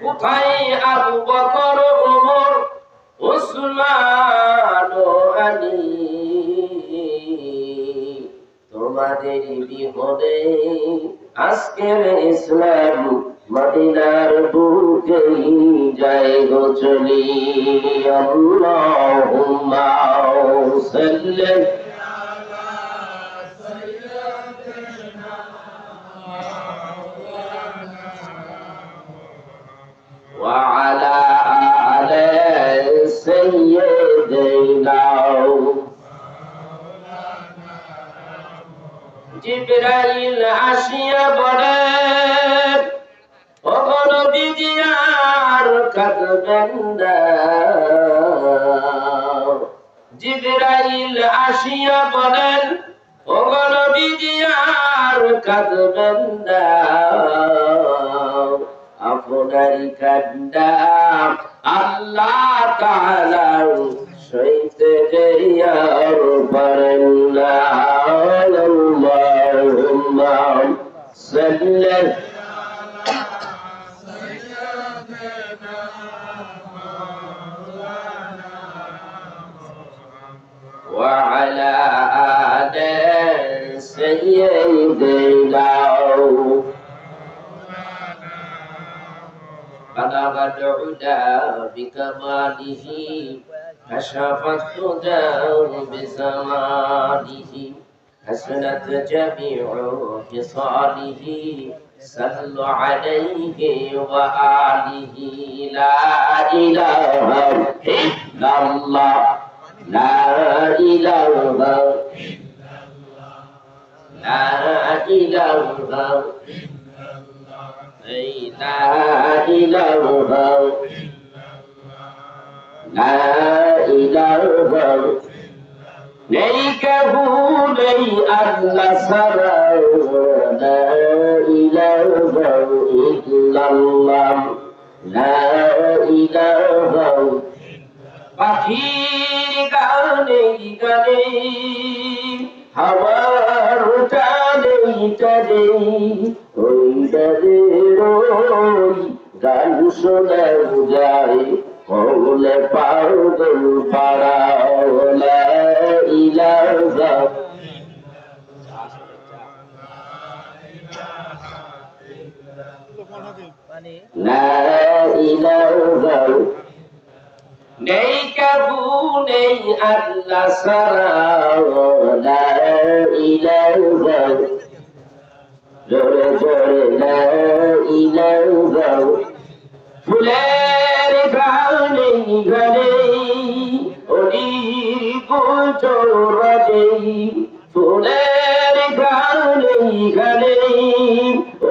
কোথায় আবু বকর, ওমর, উসমান ও আলী? তোমাদের বিহনে আজকের ইসলাম মদিনার বুকেই যায় গো চলি। আল্লাহুম্মা সাল্লি وعلى آل سيدنا জিবরাইল আসিয়া বলেন, ও নবীজি আর কাঁদবেন না। জিবরাইল আসিয়া বলেন, ও নবীজি আর কাঁদবেন না। আপনার কান্না আল্লাহ তাআলা সইতে আর পারেন না। আল্লাহুম্মা সাল্লি ওয়া আলা আলি সাইয়্যিদিনা بلغ العلا بكماله كشف الهدى بزمانه حسنت جميع خصاله صلوا عليه وآله لا إله إلا الله لا إله لا إله لا إله لا إله নেই কেহু নেই আল্লাহ ছাড়া, লা ইলাহা ইল্লাল্লাহ লা ইলাহা। পাখির গানে গানে হাওয়ার টানে টানে ওই গানের ওই গান শোনা যায় বলে পাগল পাড়া। লা ইলাহা লা ইলাহা নেই কাবু নেই আল্লাহ ছাড়া, লা ইলাহা জোরে জোরে লা ইলাহা। ফুলের গানে গানে অলির গোচরে, ফুলের গানে গানে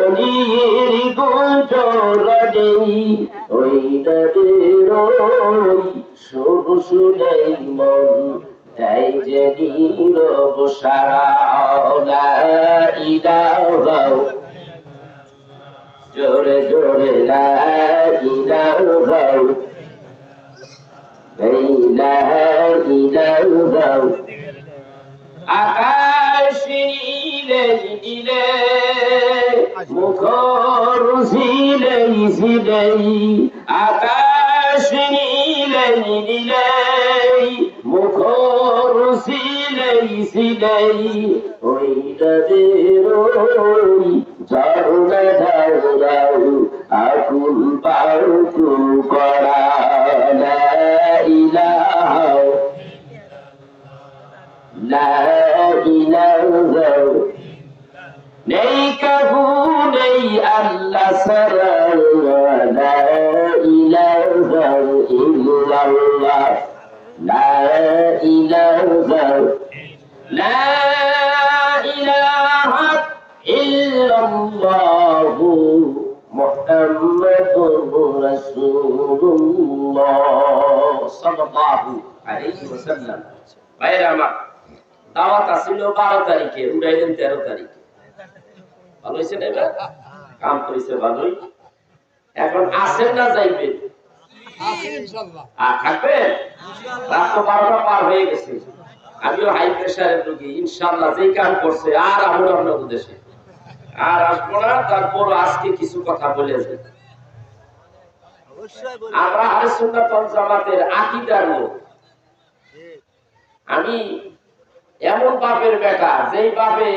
অলির গোচরে ওই নদীর সুর শুনেই মন তাই যে নীরব সারা। লা ইলাহা জোরে জোরে লা ইলাহা লা ইলাহা। আকাশ নীলে নীলে মুখর ঝিলে ঝিলে, আকাশ নীলে নীলে মুখর ঝিলে ঝিলে ওই নদীর ওই ঝরনা ধারাও আকুল পাকুল করা। লা ইলাহা লা ইলাহা নেই কাহু নেই আল্লাহ ছাড়া, লা ইলাহা ইল্লাল্লাহ লা ইলাহা লা ইলাহা ইল্লাল্লাহ মুহাম্মাদুর রাসূলুল্লাহ সাল্লাল্লাহু আলাইহি ওয়াসাল্লাম। ভাইরা আমার, দাওয়াত আসিল 12 তারিখে, উড়াইলেন 13 তারিখে। ভালো হয়েছে না? এবার কাম করেছে ভালোই। এখন আসেন না যাইবেন? থাকবেন? রাত তো 12টা পার হয়ে গেছে। আমিও হাই প্রেশারের রোগী, ইনশাআল্লাহ যেই কাম করছে আর আমরা আপনার দেশে আর আসবো না, তারপর আজকে কিছু কথা বলে যাই। আমরা আহলে সুন্নাত ওয়াল জামাতের আকীদার লোক। আমি এমন বাপের বেটা, যেই বাপে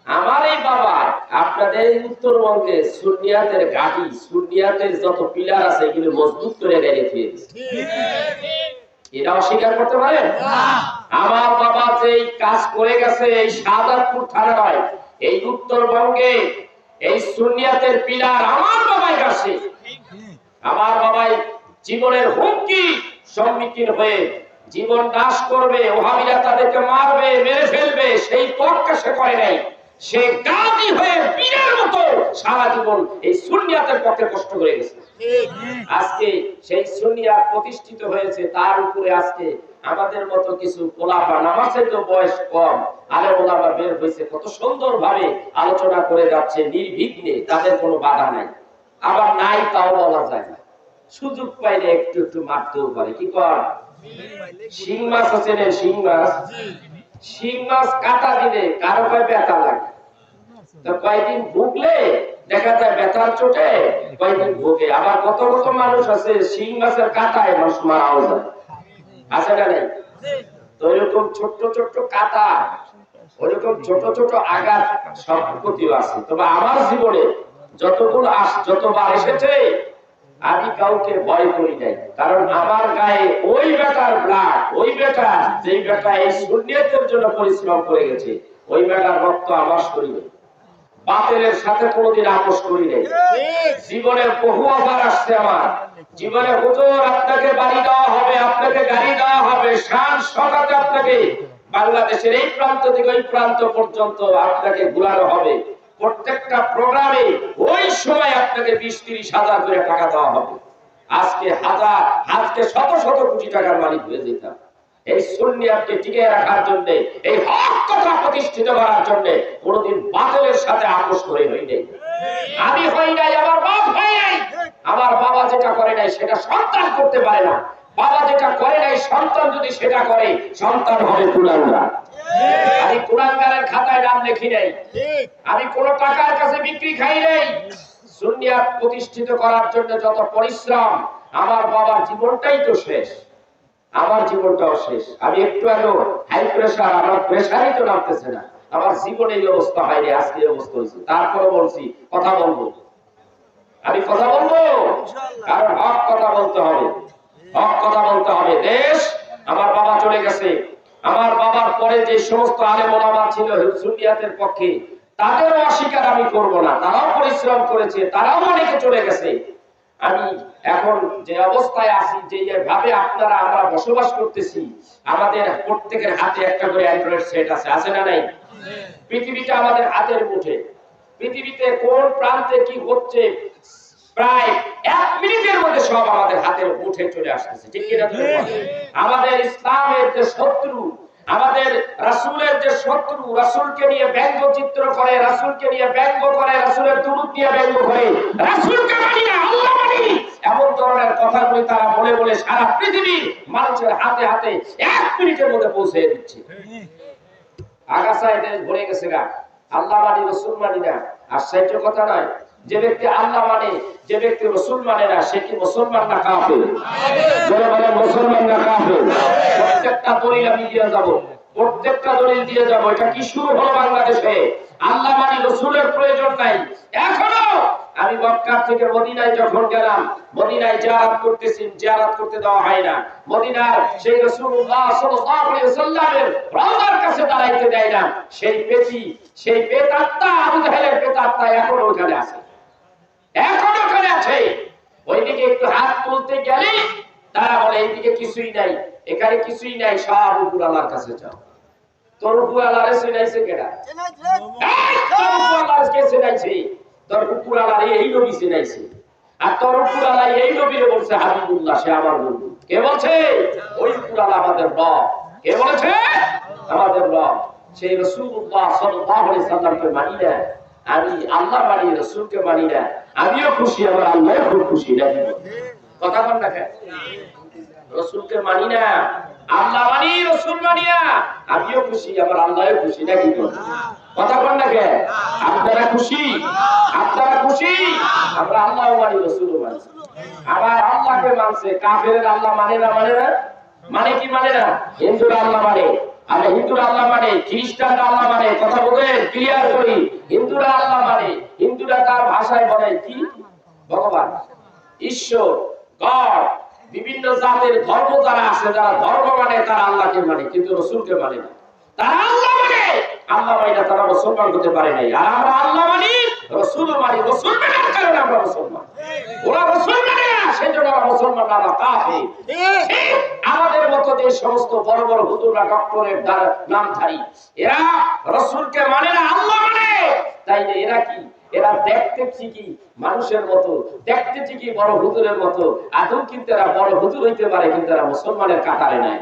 আমার এই বাবা আপনাদের উত্তরবঙ্গে সুন্নিয়াতের ঘাঁটি, সুন্নিয়াতের যত পিলার আছে এগুলো মজবুত করে গেড়ে দিয়েছে। এটা অস্বীকার করতে পারে? আমার বাবা যেই কাজ করে গেছে এই শাহজাদপুর থানায়, এই উত্তরবঙ্গে এই সুন্নিয়াতের পিলার আমার বাবাই কাছে। আমার বাবাই জীবনের হুমকি সম্মুখীন হয়ে জীবন নাশ করবে, ওহাবিরা তাদেরকে মারবে, মেরে ফেলবে, সেই পথটা সে করে নাই। সে গাজী হয়ে বীরের মতো সারা জীবন এই সুন্নিয়াতের পক্ষে কষ্ট করে গেছে। আজকে সেই সুন্নিয়াত প্রতিষ্ঠিত হয়েছে, তার উপরে আজকে আমাদের মতো কিছু পোলাপান, আমার চাইতে বয়স কম আলেম ওলামা বের হয়েছে, কত সুন্দর ভাবে আলোচনা করে যাচ্ছে নির্বিঘ্নে, তাদের কোনো বাধা নাই। আবার নাই তাও বলা যায় না, সুযোগ পাইলে একটু একটু মারতেও পারে। কি কর? শিং মাছ আছে রে, শিং মাছ, শিং মাছ কাটা দিলে কারো কয় ব্যথা লাগে, তো কয়েকদিন ভুগলে দেখা যায় ব্যথার চোটে কয়েকদিন ভোগে। আবার কত কত মানুষ আছে শিং মাছের কাটায় মানুষ মারাও যায়, আছে না নাই? তো এরকম ছোট্ট ছোট্ট কাটা, ওইরকম ছোট ছোট আঘাত সব ক্ষতিও আছে। তবে আমার জীবনে যতগুলো যতবার এসেছে আমি কাউকে ভয় করি নাই, কারণ আমার গায়ে ওই বেটার ব্লাড, ওই বেটা যেই বেটা এই সুন্নিয়তের জন্য পরিশ্রম করে গেছে, ওই বেটার রক্ত আমার শরীরে। বাতিলের সাথে কোনোদিন আপোষ করি নাই। জীবনের বহু অফার আসছে আমার জীবনে, হুজুর আপনাকে বাড়ি দেওয়া হবে, আপনাকে গাড়ি দেওয়া হবে, শান শওকতে আপনাকে বাংলাদেশের এই প্রান্ত থেকে ওই প্রান্ত পর্যন্ত আপনাকে ঘুরানো হবে, প্রত্যেকটা প্রোগ্রামে ওই সময় আপনাকে 20-30 হাজার করে টাকা দেওয়া হবে। আজকে শত শত কোটি টাকার মালিক হয়ে যেতাম। এই সুন্নিয়াতকে টিকিয়ে রাখার জন্য, এই হক কথা প্রতিষ্ঠিত করার জন্য কোনদিন বাতিলের সাথে আপোষ করে হই নাই। আমি হই নাই, আমার বাপ হয় নাই। আমার বাবা যেটা করে নাই সেটা সন্তান করতে পারে না। বাবা যেটা করে নাই সন্তান যদি সেটা করে, সন্তান হবে কুলাঙ্গার। আমি কুলাঙ্গারের খাতায় নাম লিখি নাই, আমি কোন টাকার কাছে বিক্রি খাই নাই। সুন্নিয়াত প্রতিষ্ঠিত করার জন্য যত পরিশ্রম, আমার বাবার জীবনটাই তো শেষ, আমার জীবনটাও শেষ। আমি একটু আগে হাই প্রেসার, আমার প্রেসারই তো নামতেছে না, আমার জীবনে এই অবস্থা হয়নি, আজকে এই অবস্থা হয়েছে। তারপরে বলছি কথা বলবো, আমি কথা বলবো, কারণ হক কথা বলতে হবে, হক কথা বলতে হবে। দেশ, আমার বাবা চলে গেছে, আমার বাবার পরে যে সমস্ত আলেম ওলামা ছিল সুন্নিয়াতের পক্ষে, তাদেরও অস্বীকার আমি করব না। তারাও পরিশ্রম করেছে, তারাও অনেকে চলে গেছে। আমি এখন যে অবস্থায় আছি, যে ভাবে আপনারা আমরা বসবাস করতেছি, আমাদের প্রত্যেকের হাতে একটা করে অ্যান্ড্রয়েড সেট আছে, আছে না নাই? পৃথিবীটা আমাদের হাতের মুঠে। পৃথিবীতে কোন প্রান্তে কি হচ্ছে প্রায় 1 মিনিটের মধ্যে সব আমাদের হাতের মুঠে চলে আসতেছে, ঠিক কিনা? আমাদের ইসলামের যে শত্রু, আমাদের রাসূলের যে শত্রু, রাসূলকে নিয়ে ব্যঙ্গচিত্র করে, রাসূলকে নিয়ে ব্যঙ্গ করে, রাসূলের দুরূদ নিয়ে ব্যঙ্গ করে, রাসূলকে মানি না, আল্লাহ মানি, এমন ধরনের কথাগুলি তারা বলে বলে সারা পৃথিবীর মানুষের হাতে হাতে 1 মিনিটের মধ্যে পৌঁছে দিচ্ছে। আগাছায় দেশ ভরে গেছে গা, আল্লাহ মানি রাসূল মানি না। আশ্চর্যের কথা নয়, যে ব্যক্তি আল্লাহ মানে, যে ব্যক্তি রাসূল মানে না, সে কি মুসলমান না কাফের? বলে বলে মুসলমান না কাফের? প্রত্যেকটা দলিল আমি দিয়ে যাব, প্রত্যেকটা দলিল দিয়ে যাব। এটা কি শুরু হলো বাংলাদেশে? আল্লাহ মানে রাসূলের প্রয়োজন নাই। এখনো আমি মক্কা থেকে মদিনায় যখন গেলাম, মদিনায় জিয়ারত করতেছি, জিয়ারত করতে দেওয়া হয় না। মদিনার সেই রাসূলুল্লাহ সাল্লাল্লাহু আলাইহি ওয়াসাল্লামের রওজার কাছে দাঁড়াইতে দেয় না। সেই পেটি, সেই পেতাত্তা, আবু জাহেলের পেতাত্তা এখনো ওখানে আছে, এখনো ওখানে আছে। ওইদিকে একটু হাত তুলতে গেলে তারা বলে এইদিকে কিছুই নাই, এখানে কিছুই নাই, সব উপর আল্লাহর কাছে যাও। তোর উপর আল্লাহরে চিনাইছে কেডা? এই তোর উপর আল্লাহরে কে চিনাইছে? তোর উপর আল্লাহরে এই নবী চিনাইছে। আর তোর উপর আল্লাহ এই নবীরে বলছে হাবিবুল্লাহ, সে আমার বন্ধু। কে বলছে? ওই উপর আল্লাহ আমাদের রব। কে বলেছে? আমাদের রব। সেই রাসূলুল্লাহ সাল্লাল্লাহু আলাইহি সাল্লামকে মানি না, আমি আল্লাহ মানি, রাসূলকে মানি না, আমিও খুশি, আমার আল্লাহও খুব খুশি। নাকি কথা বল না? রাসূলকে মানি না, আল্লাহ মানি, রাসূল মানি না, আমিও খুশি, আমার আল্লাহও খুশি। নাকি কথা বল না কে? আপনারা খুশি? আপনারা খুশি? আমরা আল্লাহ মানি, রাসূল মানি। আবার আল্লাহকে মানছে, কাফেরের আল্লাহ মানে না, মানে না? মানে কি মানে না? হিন্দুরা আল্লাহ মানে, আমরা হিন্দুরা আল্লাহ মানে, খ্রিস্টানরা আল্লাহ মানে। কথা বলেন, ক্লিয়ার করি। হিন্দুরা আল্লাহ মানে, হিন্দুরা তার ভাষায় বলে কি? ভগবান, ঈশ্বর, গড। বিভিন্ন জাতের ধর্ম যারা আছে, যারা ধর্ম মানে তারা আল্লাহকে মানে, কিন্তু রাসূলকে মানে না। তারা আল্লাহ মানে, আল্লাহ মানে না, তারা মুসলমান হতে পারে নাই। আর আমরা আল্লাহ মানি, রাসূল মানি। রাসূল মানার কারণে আমরা মুসলমান। ওরা রাসূল মানে না, সেজন্য আমরা মুসলমান না, আমরা কাফির। ঠিক আমাদের মতো যে সমস্ত বড় বড় হুজুররা, ডক্টরের নামধারী, এরা রাসূলকে মানে না, আল্লাহ মানে। তাই না? এরা কি? এরা দেখতে ঠিকই মানুষের মতো, দেখতে ঠিকই বড় হুজুরের মতো, আদৌ কিন্তু এরা বড় হুজুর হইতে পারে, কিন্তু এরা মুসলমানের কাতারে নাই।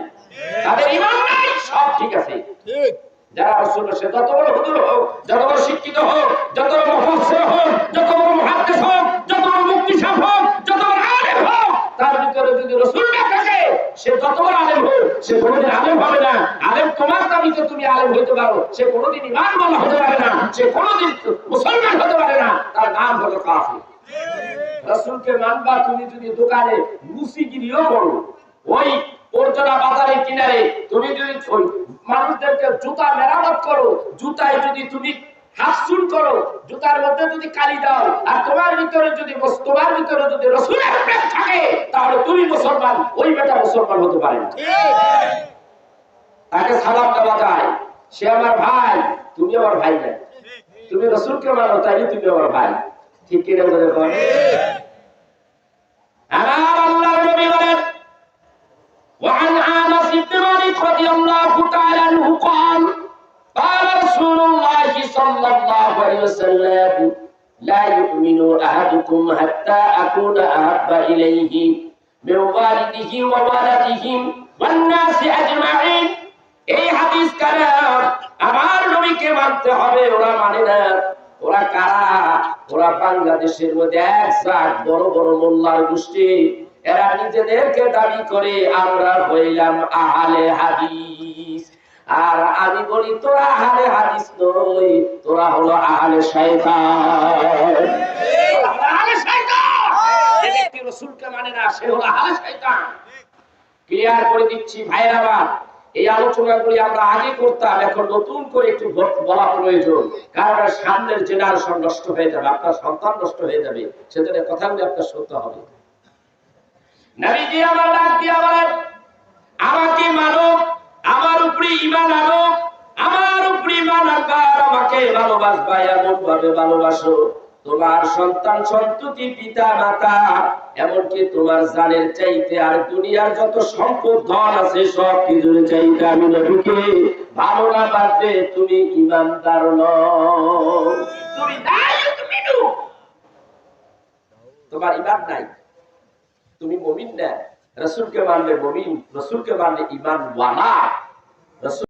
তাদের ঈমান নাই, সব ঠিক আছে। ঠিক যারা রাসূল, সে যত বড় হুজুর হোক, যত বড় শিক্ষিত হোক, যত বড় মুফাসসির হোক, যত বড় মুহাদ্দিস হোক, যত বড় মুফতি সাহেব হোক, যত বড় আলেম হোক, তার ভিতরে যদি রাসূল না থাকে, সে যত বড় আলেম হোক, সে কোনোদিন আলেম হবে না। আলেম তোমার দাবিতে তুমি আলেম হতে পারো, সে কোনোদিন ঈমানওয়ালা হতে পারে না, সে কোনোদিন মুসলমান হতে পারে না। তার নাম হলো কাফির। রাসূলকে মানবা তুমি যদি দোকানে মুসিগিরিও করো, ওই পর্যটন বাজারের কিনারে তুমি যদি মানুষদেরকে জুতা মেরামত করো, জুতায় যদি তুমি হাসুন করো, জুতার মধ্যে যদি কালি দাও, আর তোমার ভিতরে যদি রাসূলের প্রেম থাকে, তাহলে তুমি মুসলমান, ওই বেটা মুসলমান হতে পারে না। তাকে সালাম দেওয়া যায়, সে আমার ভাই, তুমি আমার ভাই না। তুমি রাসূলকে মানো, তাই তুমি আমার ভাই। ঠিক কিনা বলে বল? আমার আল্লাহর নবী বলেন, وعن انس بن مالك رضي الله تعالى عنه قال قال رسول الله صلى الله عليه وسلم لا يؤمن احدكم حتى اكون احب اليه من والده وولده والناس اجمعين। এই হাদিস কালাম আমার নবীকে মানতে হবে, ওরা মানে না। ওরা কারা? ওরা বাংলাদেশের মধ্যে একজাত বড় বড় মোল্লার গোষ্ঠী। এরা নিজেদেরকে দাবি করে আমরা হইলাম আহলে হাদিস, আর আমি বলি তোরা আহলে হাদিস নই, তোরা হলো আহলে শয়তান। আহলে শয়তান যে ব্যক্তি রাসূলকে মানে না, সে হলো আহলে শয়তান। ক্লিয়ার করে দিচ্ছি ভাইরা আমার, এই আলোচনাগুলি আমরা আগে করতাম, এখন নতুন করে একটু বলা প্রয়োজন, কারণ সামনের জেনারেশন নষ্ট হয়ে যাবে, আপনার সন্তান নষ্ট হয়ে যাবে, সেজন্য কথাগুলি আপনার শুনতে হবে। নবীজি আমার ডাক দিয়া বলেন, আমাকে মানো, আমার উপরে ঈমান আনো, আমার উপরে ঈমান আনবা, আমাকে ভালোবাসবা, এমন ভাবে ভালোবাসো তোমার সন্তান সন্ততি, পিতা মাতা, এমনকি তোমার জানের চাইতে আর দুনিয়ার যত সম্পদ ধন আছে সব কিছুর চাইতে আমি নবীকে ভালো না বাসলে তুমি ঈমানদার নও। তুমি নাই, তুমি তোমার ঈমান নাই, তুমি মুমিন না। রাসূলকে মানলে মুমিন, রাসূলকে মানলে ঈমান ওয়ালা।